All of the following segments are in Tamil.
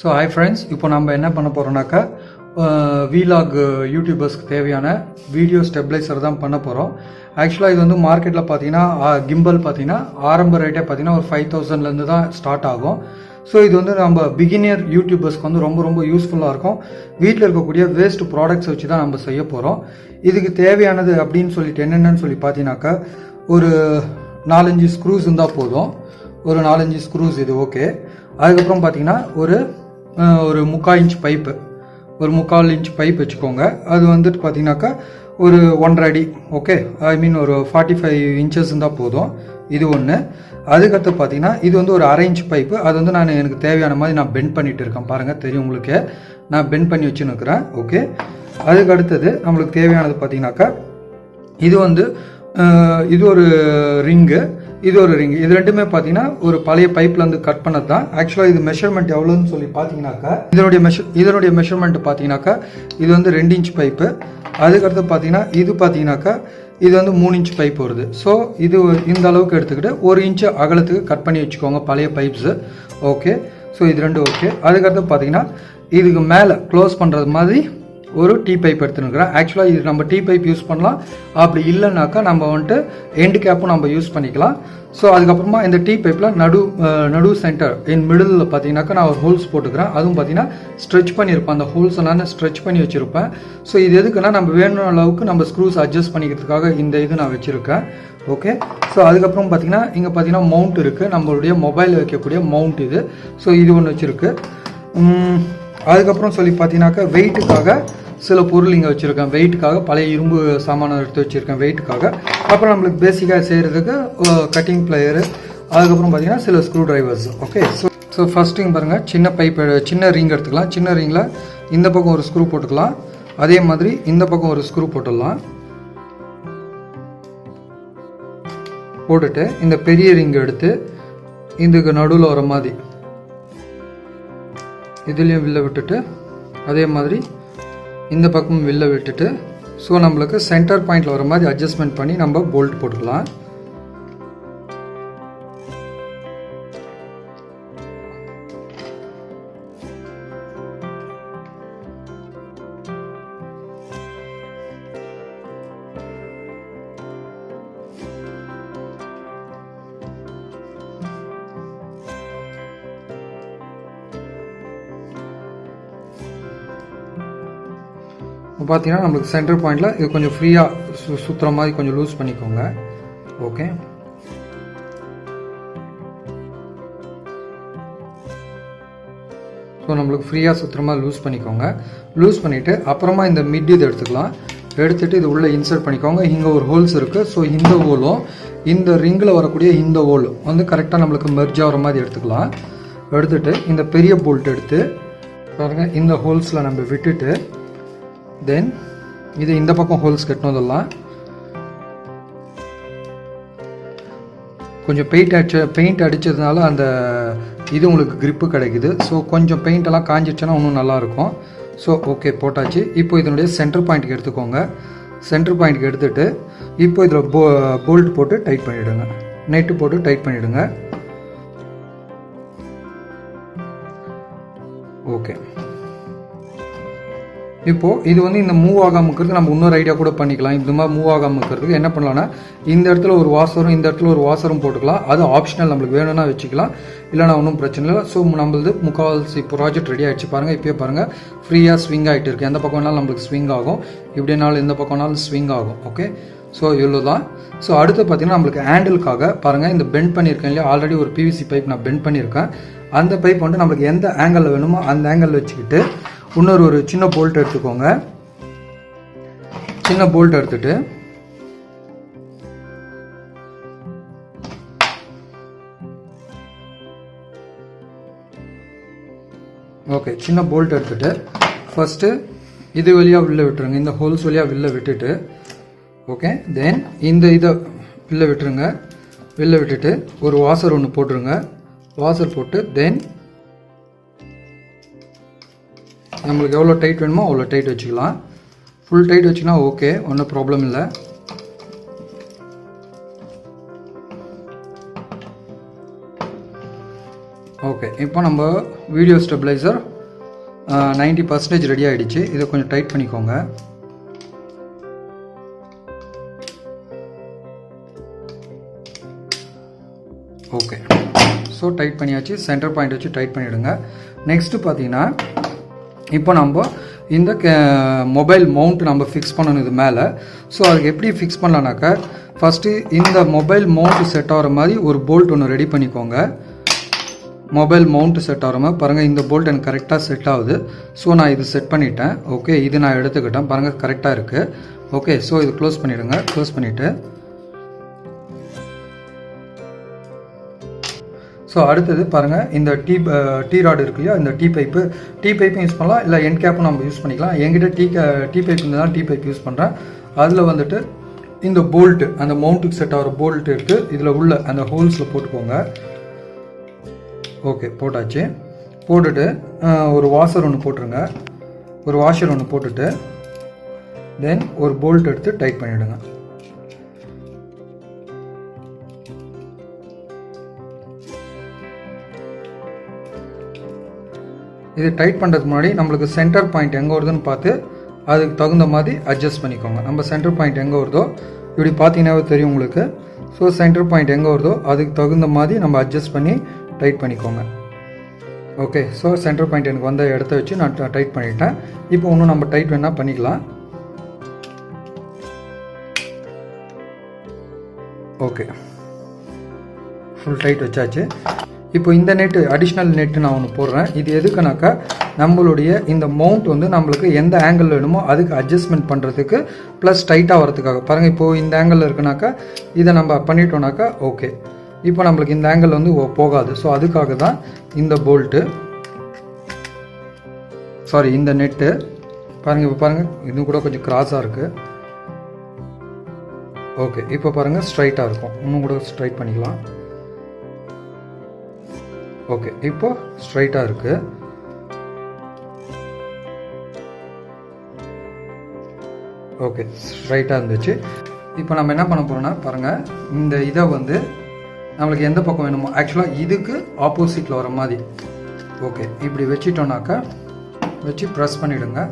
ஸோ ஹாய் ஃப்ரெண்ட்ஸ், இப்போ நம்ம என்ன பண்ண போகிறோம்னாக்கா வீலாக் யூடியூபர்ஸ்க்கு தேவையான வீடியோ ஸ்டெபிளைசர் தான் பண்ண போகிறோம். ஆக்சுவலாக இது வந்து மார்க்கெட்டில் பார்த்தீங்கன்னா கிம்பல் பார்த்தீங்கன்னா ஆரம்ப ரேட்டே பார்த்தீங்கன்னா ஒரு 5000லேருந்து தான் ஸ்டார்ட் ஆகும். ஸோ இது வந்து நம்ம பிகினியர் யூடியூபர்ஸ்க்கு வந்து ரொம்ப ரொம்ப யூஸ்ஃபுல்லாக இருக்கும். வீட்டில் இருக்கக்கூடிய வேஸ்ட் ப்ராடக்ட்ஸ் வச்சு தான் நம்ம செய்ய போகிறோம். இதுக்கு தேவையானது அப்படின்னு சொல்லிட்டு என்னென்னு சொல்லி பார்த்தீங்கன்னாக்கா ஒரு 4-5 ஸ்க்ரூஸ் இருந்தால் போதும். ஒரு 4-5 ஸ்க்ரூஸ் இது ஓகே. அதுக்கப்புறம் பார்த்தீங்கன்னா ஒரு 3/4 இன்ச் பைப்பு, ஒரு 3/4 இன்ச் பைப் வச்சுக்கோங்க. அது வந்துட்டு பார்த்தீங்கன்னாக்கா ஒரு 1.5 அடி ஓகே, ஐ மீன் ஒரு 45 இன்ச்சஸ் இருந்தால் போதும். இது ஒன்று. அதுக்கடுத்து பார்த்தீங்கன்னா இது வந்து ஒரு 1/2 இன்ச் பைப்பு. அது வந்து எனக்கு தேவையான மாதிரி நான் பெண்ட் பண்ணிட்டு இருக்கேன். பாருங்கள், தெரியும் உங்களுக்கு, நான் பெண்ட் பண்ணி வச்சுன்னு இருக்கிறேன் ஓகே. அதுக்கு அடுத்தது நம்மளுக்கு தேவையானது பார்த்தீங்கன்னாக்கா இது வந்து இது ஒரு ரிங்கு, இது ஒரு ரிங்கு. இது ரெண்டுமே பார்த்தீங்கன்னா ஒரு பழைய பைப்லேருந்து கட் பண்ணது தான். ஆக்சுவலாக இது மெஷர்மெண்ட் எவ்வளோன்னு சொல்லி பார்த்தீங்கன்னாக்கா இதனுடைய மெஷர்மெண்ட் பார்த்தீங்கன்னாக்கா இது வந்து 2 இன்ச் பைப்பு. அதுக்கடுத்து பார்த்தீங்கன்னாக்கா இது வந்து 3 இன்ச் பைப் வருது. ஸோ இது இந்த அளவுக்கு எடுத்துக்கிட்டு 1 இன்ச்சு அகலத்துக்கு கட் பண்ணி வச்சுக்கோங்க பழைய பைப்ஸு ஓகே. ஸோ இது ரெண்டு ஓகே. அதுக்கடுத்து பார்த்தீங்கன்னா இதுக்கு மேலே க்ளோஸ் பண்ணுறது மாதிரி ஒரு Tpipe எடுத்துருக்கிறேன். ஆக்சுவலாக இது நம்ம Tpipe யூஸ் பண்ணலாம். அப்படி இல்லைனாக்கா நம்ம வந்துட்டு எண்டு கேப்பும் நம்ம யூஸ் பண்ணிக்கலாம். ஸோ அதுக்கப்புறமா இந்த Tpipeல நடு சென்டர் இன் மிடில் பார்த்தீங்கன்னாக்கா நான் ஒரு ஹோல்ஸ் போட்டுக்கிறேன். அதுவும் பார்த்தீங்கன்னா ஸ்ட்ரெச் பண்ணியிருப்பேன். அந்த ஹோல்ஸை நான் ஸ்ட்ரெச் பண்ணி வச்சுருப்பேன். ஸோ இது எதுக்குன்னா நம்ம வேணும் அளவுக்கு நம்ம ஸ்க்ரூஸ் அட்ஜஸ்ட் பண்ணிக்கிறதுக்காக இந்த இது நான் வச்சுருக்கேன் ஓகே. ஸோ அதுக்கப்புறம் பார்த்தீங்கன்னா இங்கே பார்த்தீங்கன்னா மவுண்ட் இருக்குது, நம்மளுடைய மொபைலில் வைக்கக்கூடிய மவுண்ட் இது. ஸோ இது ஒன்று வச்சுருக்கு. அதுக்கப்புறம் சொல்லி பார்த்தீங்கன்னாக்கா வெயிட்டுக்காக சில பொருள் இங்கே வச்சுருக்கேன். வெயிட்டுக்காக பழைய இரும்பு சாமானை எடுத்து வச்சுருக்கேன் வெயிட்டுக்காக. அப்புறம் நம்மளுக்கு பேசிக்காக செய்கிறதுக்கு கட்டிங் பிளேயரு, அதுக்கப்புறம் பார்த்தீங்கன்னா சில screw drivers okay. So first பாருங்கள், சின்ன பைப் சின்ன ரிங் எடுத்துக்கலாம். சின்ன ரிங்கில் இந்த பக்கம் ஒரு ஸ்க்ரூ போட்டுக்கலாம். அதே மாதிரி இந்த பக்கம் ஒரு ஸ்க்ரூ போட்டுடலாம். போட்டுட்டு இந்த பெரிய ரிங் எடுத்து இதுக்கு நடுவில் வர மாதிரி இதுலேயும் வில்ல விட்டுட்டு அதே மாதிரி இந்த பக்கம் வில்ல விட்டுட்டு ஸோ நம்மளுக்கு சென்டர் பாயிண்டில் வர மாதிரி அட்ஜஸ்ட்மெண்ட் பண்ணி நம்ம போல்ட் போட்டுக்கலாம். பார்த்தீங்கன்னா நம்மளுக்கு சென்டர் பாயிண்டில் இது கொஞ்சம் ஃப்ரீயாக சுற்றுற மாதிரி கொஞ்சம் லூஸ் பண்ணிக்கோங்க ஓகே. ஸோ நம்மளுக்கு ஃப்ரீயாக சுற்றுற மாதிரி லூஸ் பண்ணிக்கோங்க. லூஸ் பண்ணிவிட்டு அப்புறமா இந்த மிட் இது எடுத்துக்கலாம். எடுத்துகிட்டு இது உள்ளே இன்சர்ட் பண்ணிக்கோங்க. இங்கே ஒரு ஹோல்ஸ் இருக்குது. ஸோ இந்த ஹோலும் இந்த ரிங்கில் வரக்கூடிய இந்த ஹோல் வந்து கரெக்டாக நம்மளுக்கு மெர்ஜ் ஆகிற மாதிரி எடுத்துக்கலாம். எடுத்துகிட்டு இந்த பெரிய போல்ட் எடுத்து பாருங்கள், இந்த ஹோல்ஸில் நம்ம விட்டுட்டு தென் இது இந்த பக்கம் ஹோல்ஸ் கட்டணும். கொஞ்சம் பெயிண்ட் அடித்ததுனால அந்த இது உங்களுக்கு கிரிப்பு கிடைக்குது. ஸோ கொஞ்சம் பெயிண்டெல்லாம் காஞ்சிடுச்சுன்னா இன்னும் நல்லாயிருக்கும். ஸோ ஓகே, போட்டாச்சு. இப்போ இதனுடைய சென்டர் பாயிண்ட்டுக்கு எடுத்துக்கோங்க. சென்டர் பாயிண்ட்டுக்கு எடுத்துகிட்டு இப்போ இதில் போல்ட் போட்டு டைட் பண்ணிவிடுங்க. நெட்டு போட்டு டைட் பண்ணிவிடுங்க ஓகே. இப்போது இது வந்து இந்த மூவ் ஆகாமல் இருக்கிறதுக்கு நம்ம இன்னொரு ஐடியா கூட பண்ணிக்கலாம். இந்த மாதிரி மூவ் ஆகாமல் இருக்கிறதுக்கு என்ன பண்ணலாம்னா இந்த இடத்துல ஒரு வாசரும் இந்த இடத்துல ஒரு வாசரும் போட்டுக்கலாம். அது ஆப்ஷனல், நம்மளுக்கு வேணும்னா வச்சுக்கலாம், இல்லைனா ஒன்றும் பிரச்சனை இல்லை. ஸோ நம்மளது முக்கால்வாசி ப்ராஜெக்ட் ரெடி ஆகிடுச்சு. பாருங்கள், இப்போயே பாருங்கள் ஃப்ரீயாக ஸ்விங் ஆகிட்டு இருக்குது. எந்த பக்கம் வேணாலும் நம்மளுக்கு ஸ்விங் ஆகும், இப்படினாலும் எந்த பக்கம்னாலும் ஸ்விங் ஆகும் ஓகே. ஸோ இவ்வளோ தான். ஸோ அடுத்து பார்த்தீங்கன்னா நம்மளுக்கு ஹேண்டிலுக்காக பாருங்கள், இந்த பெண்ட் பண்ணியிருக்கேன் இல்லையா, ஆல்ரெடி ஒரு பிவிசி பைப் நான் பெண்ட் பண்ணியிருக்கேன். அந்த பைப் வந்து நம்மளுக்கு எந்த ஆங்கிளில் வேணுமோ அந்த ஆங்கிளில் வச்சுக்கிட்டு ஒரு சின்ன போல்ட் எடுத்துக்கோங்க. சின்ன போல்ட் எடுத்துட்டு ஓகே, சின்ன போல்ட் எடுத்துட்டு ஃபர்ஸ்ட்டு இது வழியாக வெளில விட்டுருங்க. இந்த ஹோல்ஸ் வழியாக வெளில விட்டுட்டு ஓகே. தென் இந்த இதை வெளில விட்டுருங்க. வெளில விட்டுட்டு ஒரு வாசர் ஒன்று போட்டுருங்க. வாசர் போட்டு தென் நம்மளுக்கு எவ்வளோ டைட் வேணுமோ அவ்வளோ டைட் வச்சுக்கலாம். ஃபுல் டைட் வச்சுன்னா ஓகே, ஒன்றும் ப்ராப்ளம் இல்லை. ஓகே, இப்போ நம்ம வீடியோ ஸ்டெபிளைசர் 90% ரெடி ஆகிடுச்சு. இதை கொஞ்சம் டைட் பண்ணிக்கோங்க. ஓகே, ஸோ டைட் பண்ணியாச்சு. சென்டர் பாயிண்ட் வச்சு டைட் பண்ணிவிடுங்க. நெக்ஸ்ட்டு பார்த்தீங்கன்னா இப்போ நம்ம இந்த மொபைல் மவுண்ட் நம்ம ஃபிக்ஸ் பண்ணணும் இது மேலே. ஸோ அதுக்கு எப்படி ஃபிக்ஸ் பண்ணலான்னாக்கா, ஃபஸ்ட்டு இந்த மொபைல் மவுண்ட் செட் ஆகிற மாதிரி ஒரு போல்ட் ஒன்று ரெடி பண்ணிக்கோங்க. மொபைல் மவுண்ட் செட் ஆகிற மாதிரி பாருங்கள், இந்த போல்ட் எனக்கு கரெக்டாக செட் ஆகுது. ஸோ நான் இது செட் பண்ணிட்டேன். ஓகே, இது நான் எடுத்துக்கிட்டேன். பாருங்கள் கரெக்டாக இருக்குது. ஓகே, ஸோ இது க்ளோஸ் பண்ணிவிடுங்க. க்ளோஸ் பண்ணிவிட்டு ஸோ அடுத்தது பாருங்கள், இந்த டீ ராடு இருக்கு இல்லையா, இந்த டீ பைப்பும் யூஸ் பண்ணலாம், இல்லை என் கேப்பும் நம்ம யூஸ் பண்ணிக்கலாம். என்கிட்ட டீ பைப் இருந்தால் டீ பைப் யூஸ் பண்ணுறேன். அதில் வந்துட்டு இந்த போல்ட்டு, அந்த மவுண்ட்டுக்கு செட் ஆகிற போல்ட் எடுத்து இதில் உள்ள அந்த ஹோல்ஸில் போட்டுக்கோங்க. ஓகே, போட்டாச்சு. போட்டுட்டு ஒரு வாஷர் ஒன்று போட்டுருங்க. ஒரு வாஷர் ஒன்று போட்டுட்டு தென் ஒரு போல்ட் எடுத்து டைட் பண்ணிவிடுங்க. இது டைட் பண்ணுறதுக்கு முன்னாடி நம்மளுக்கு சென்டர் பாயிண்ட் எங்கே வருதுன்னு பார்த்து அதுக்கு தகுந்த மாதிரி அட்ஜஸ்ட் பண்ணிக்கோங்க. நம்ம சென்டர் பாயிண்ட் எங்கே வருதோ இப்படி பார்த்தீங்கன்னாவே தெரியும் உங்களுக்கு. ஸோ சென்டர் பாயிண்ட் எங்கே வருதோ அதுக்கு தகுந்த மாதிரி நம்ம அட்ஜஸ்ட் பண்ணி டைட் பண்ணிக்கோங்க. ஓகே, ஸோ சென்டர் பாயிண்ட் எனக்கு வந்த இடத்த வச்சு நான் டைட் பண்ணிட்டேன். இப்போ இன்னும் நம்ம டைட் வேணால் பண்ணிக்கலாம். ஓகே, ஃபுல் டைட் வச்சாச்சு. இப்போ இந்த நெட்டு, அடிஷ்னல் நெட்டு நான் ஒன்று போடுறேன். இது எதுக்குனாக்கா, நம்மளுடைய இந்த மவுண்ட் வந்து நம்மளுக்கு எந்த ஆங்கிள் வேணுமோ அதுக்கு அட்ஜஸ்ட்மெண்ட் பண்ணுறதுக்கு ப்ளஸ் டைட்டாக வரதுக்காக. பாருங்கள், இப்போது இந்த ஆங்கிளில் இருக்குனாக்கா இதை நம்ம பண்ணிட்டோம்னாக்கா ஓகே, இப்போ நம்மளுக்கு இந்த ஆங்கிள் வந்து போகாது. ஸோ அதுக்காக தான் இந்த போல்ட்டு, சாரி இந்த நெட்டு. பாருங்கள், இப்போ பாருங்கள் இது கூட கொஞ்சம் கிராஸாக இருக்குது. ஓகே, இப்போ பாருங்கள் ஸ்ட்ரைட்டாக இருக்கும். இன்னும் கூட ஸ்ட்ரைட் பண்ணிக்கலாம். ஓகே, இப்போ ஸ்ட்ரைட்டாக இருக்குது. ஓகே, ஸ்ட்ரைட்டாக இருந்துச்சு. இப்போ நம்ம என்ன பண்ண போகிறோம்னா பாருங்கள், இந்த இதை வந்து நம்மளுக்கு எந்த பக்கம் வேணுமோ, ஆக்சுவலாக இதுக்கு ஆப்போசிட்டில் வர மாதிரி ஓகே இப்படி வச்சிட்டோம்னாக்கா வச்சு ப்ரெஸ் பண்ணிவிடுங்க.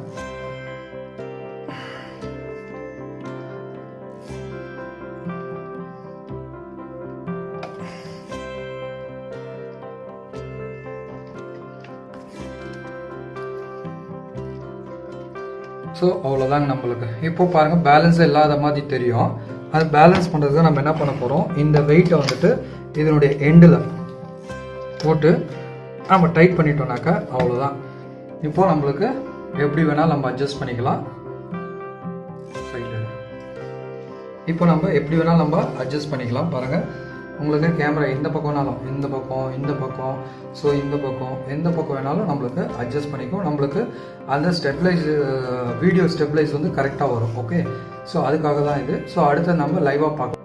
ஸோ அவ்வளோதாங்க நம்மளுக்கு. இப்போ பாருங்கள் பேலன்ஸ் இல்லாத மாதிரி தெரியும். அது பேலன்ஸ் பண்ணுறதுக்கு நம்ம என்ன பண்ண போகிறோம், இந்த வெயிட்டை வந்துட்டு இதனுடைய எண்டில் போட்டு நம்ம டைட் பண்ணிட்டோம்னாக்கா அவ்வளோதான். இப்போ நம்மளுக்கு எப்படி வேணாலும் நம்ம அட்ஜஸ்ட் பண்ணிக்கலாம். இப்போ நம்ம எப்படி வேணாலும் நம்ம அட்ஜஸ்ட் பண்ணிக்கலாம். பாருங்கள், உங்களுக்கு கேமரா எந்த பக்கம் வேணாலும், இந்த பக்கம் ஸோ இந்த பக்கம் எந்த பக்கம் வேணாலும் நம்மளுக்கு அட்ஜஸ்ட் பண்ணிக்கும். நம்மளுக்கு அந்த வீடியோ ஸ்டெபிளைஸ் வந்து கரெக்டாக வரும். ஓகே, ஸோ அதுக்காக தான் இது. ஸோ அடுத்து நம்ம லைவாக பார்க்கலாம்.